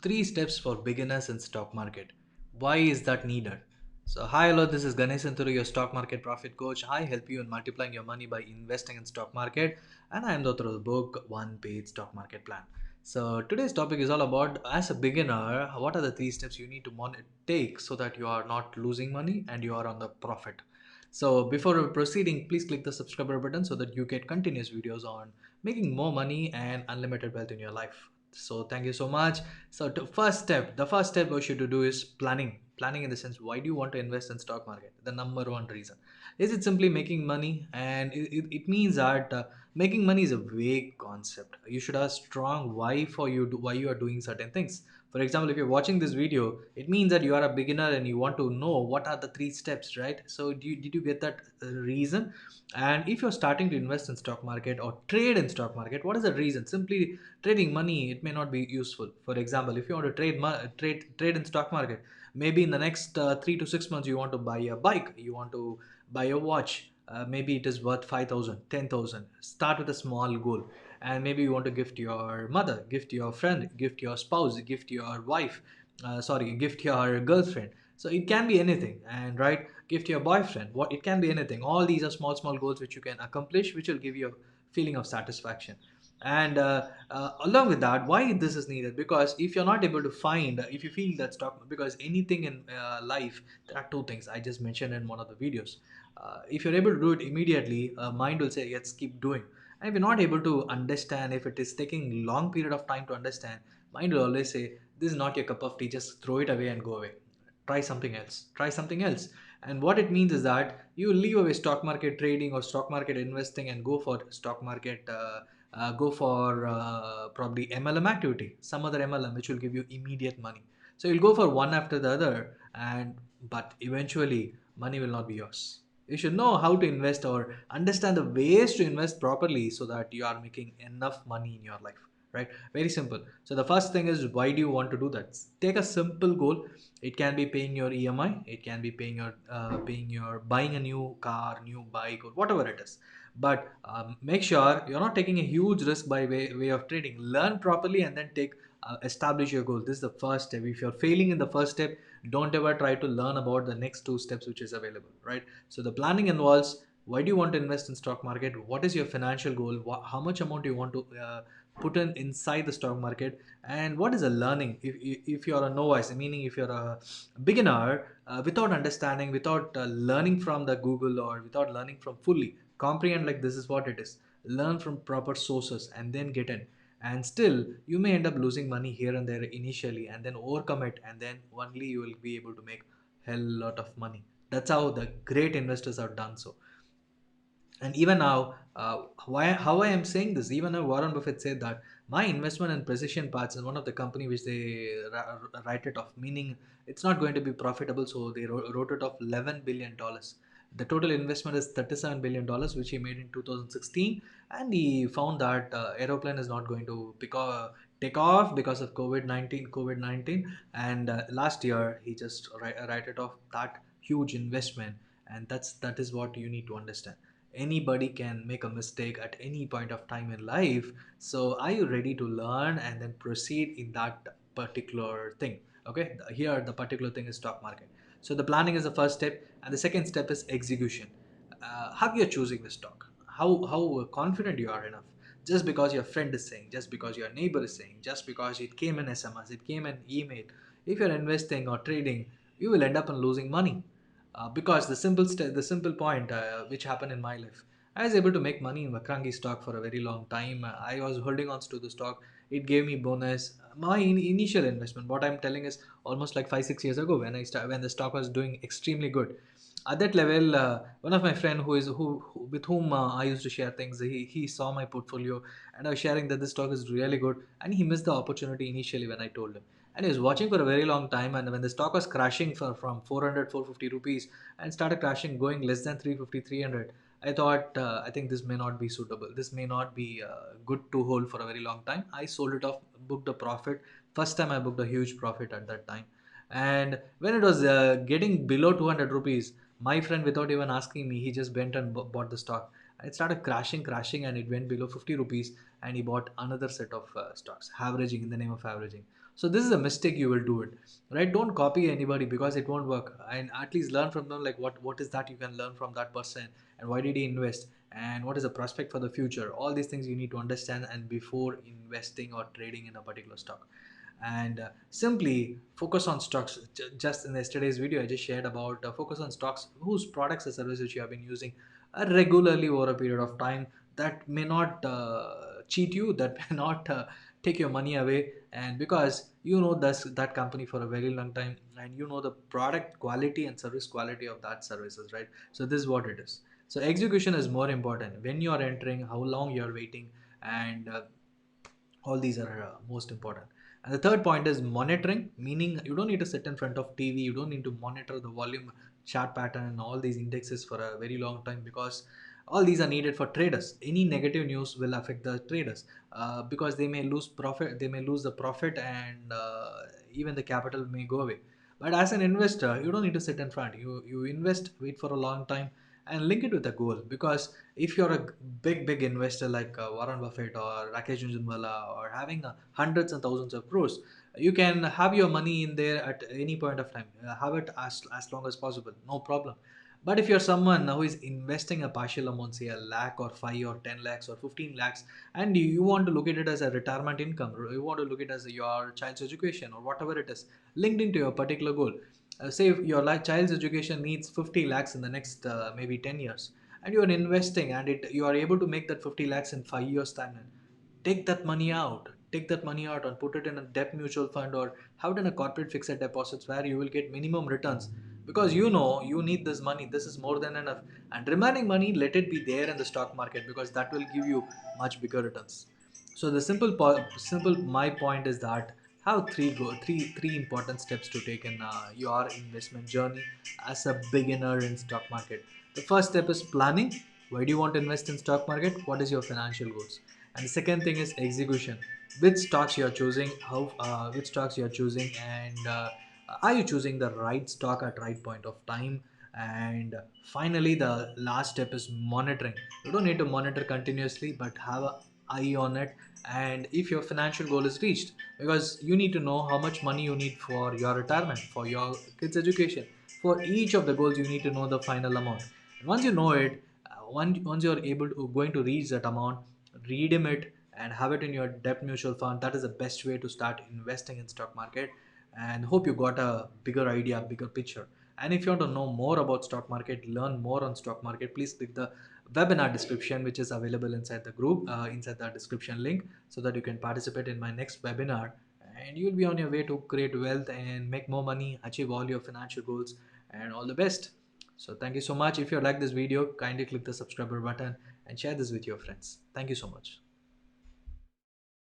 Three steps for beginners in stock market. Why is that needed? So, hi, hello, this is Ganesh Santuru, your stock market profit coach. I help you in multiplying your money by investing in stock market, and I am the author of the book One Page Stock Market Plan. So, today's topic is all about as a beginner, what are the three steps you need to take so that you are not losing money and you are on the profit. So, before proceeding, please click the subscriber button so that you get continuous videos on making more money and unlimited wealth in your life. So thank you so much. So the first step what you should do is planning. Planning in the sense, why do you want to invest in stock market? The number one reason is it simply making money, and it means that making money is a vague concept. You should have strong why for you why you are doing certain things. For example, if you're watching this video, it means that you are a beginner and you want to know what are the three steps, right? So did you get that reason? And if you're starting to invest in stock market or trade in stock market, what is the reason? Simply trading money, it may not be useful. For example, if you want to trade in stock market, maybe in the next 3 to 6 months you want to buy a bike, you want to buy a watch, maybe it is worth 5,000, 10,000. Start with a small goal, and maybe you want to gift your mother, gift your friend, gift your spouse, gift your wife, gift your girlfriend. So it can be anything, and right, gift your boyfriend. What it can be anything. All these are small goals which you can accomplish, which will give you a feeling of satisfaction. And along with that, why this is needed? Because if you're not able to find, if you feel that stock, because anything in life, there are two things I just mentioned in one of the videos. If you're able to do it immediately, mind will say yes, keep doing. And if you're not able to understand, if it is taking long period of time to understand, mind will always say this is not your cup of tea, just throw it away and go away. Try something else. And what it means is that you leave away stock market trading or stock market investing and go for stock market, go for probably MLM activity, some other MLM which will give you immediate money. So you'll go for one after the other, and but eventually money will not be yours. You should know how to invest or understand the ways to invest properly so that you are making enough money in your life. Right? Very simple. So the first thing is, why do you want to do that? Take a simple goal. It can be paying your EMI. It can be paying your buying a new car, new bike, or whatever it is. But make sure you're not taking a huge risk by way of trading. Learn properly and then establish your goal. This is the first step. If you're failing in the first step, don't ever try to learn about the next two steps which is available, right? So the planning involves, why do you want to invest in stock market? What is your financial goal? How much amount you want to put in inside the stock market? And what is the learning? If you're a novice, meaning if you're a beginner, without understanding, without learning from the Google, or without learning from fully comprehend, like this is what it is, learn from proper sources and then get in, and still you may end up losing money here and there initially, and then overcome it, and then only you will be able to make hell lot of money. That's how the great investors have done so. And even now, how I am saying this, even now Warren Buffett said that my investment in precision parts is one of the company which they write it off, meaning it's not going to be profitable, so they wrote it off $11 billion. The total investment is $37 billion, which he made in 2016, and he found that aeroplane is not going to take off because of COVID-19, and last year he just write it off that huge investment. And that is what you need to understand. Anybody can make a mistake at any point of time in life. So are you ready to learn and then proceed in that particular thing? Okay, here the particular thing is stock market. So the planning is the first step, and the second step is execution. How you're choosing the stock, how confident you are enough. Just because your friend is saying, just because your neighbor is saying, just because it came in SMS, it came in email, if you're investing or trading, you will end up in losing money. Because the simple point which happened in my life, I was able to make money in Vakrangi stock for a very long time. I was holding on to the stock. It gave me bonus. My initial investment, what I'm telling is almost like 5 6 years ago, when the stock was doing extremely good. At that level, one of my friend who with whom I used to share things, he saw my portfolio, and I was sharing that this stock is really good, and he missed the opportunity initially when I told him. And he was watching for a very long time, and when the stock was crashing from 400 450 rupees and started crashing, going less than 350 300, I thought, I think this may not be suitable, this may not be good to hold for a very long time. I sold it off, booked a profit. First time I booked a huge profit at that time. And when it was getting below 200 rupees, my friend, without even asking me, he just went and bought the stock. It started crashing, and it went below 50 rupees, and he bought another set of stocks, averaging in the name of averaging. So this is a mistake you will do it, right? Don't copy anybody because it won't work, and at least learn from them, like what is that you can learn from that person, and why did he invest, and what is the prospect for the future. All these things you need to understand and before investing or trading in a particular stock. And simply focus on stocks. Just in yesterday's video I just shared about focus on stocks whose products or services you have been using regularly over a period of time, that may not cheat you, that may not take your money away. And because you know that company for a very long time, and you know the product quality and service quality of that services, right? So this is what it is. So execution is more important when you are entering, how long you are waiting, and all these are most important. And the third point is monitoring, meaning you don't need to sit in front of TV, you don't need to monitor the volume, chart pattern, and all these indexes for a very long time, because all these are needed for traders. Any negative news will affect the traders, because they may lose profit, they may lose the profit, and even the capital may go away. But as an investor, you don't need to sit in front. You invest, wait for a long time, and link it with a goal. Because if you're a big investor like Warren Buffett or Rakesh Jhunjhunwala, or having hundreds and thousands of crores, you can have your money in there at any point of time. Have it as long as possible, no problem. But if you're someone who is investing a partial amount, say a lakh or 5 or 10 lakhs or 15 lakhs, and you want to look at it as a retirement income, or you want to look at it as your child's education or whatever it is, linked into your particular goal. Say if your child's education needs 50 lakhs in the next maybe 10 years, and you are investing, and you are able to make that 50 lakhs in 5 years time, take that money out and put it in a debt mutual fund, or have it in a corporate fixed deposits where you will get minimum returns, because you know you need this money, this is more than enough. And remaining money, let it be there in the stock market, because that will give you much bigger returns. So the simple my point is that have three important steps to take in your investment journey as a beginner in stock market. The first step is planning. Why do you want to invest in stock market? What is your financial goals? And the second thing is execution. Which stocks you are choosing? Which stocks you are choosing? And are you choosing the right stock at right point of time? And finally, the last step is monitoring. You don't need to monitor continuously, but have a eye on it. And if your financial goal is reached, because you need to know how much money you need for your retirement, for your kids education, for each of the goals you need to know the final amount. And once you know it, once you're able to going to reach that amount, redeem it and have it in your debt mutual fund. That is the best way to start investing in stock market. And hope you got a bigger idea, bigger picture. And if you want to know more about stock market, learn more on stock market, please click the webinar description, which is available inside the group, inside the description link, so that you can participate in my next webinar, and you'll be on your way to create wealth and make more money, achieve all your financial goals, and all the best. So thank you so much. If you like this video, kindly click the subscriber button and share this with your friends. Thank you so much.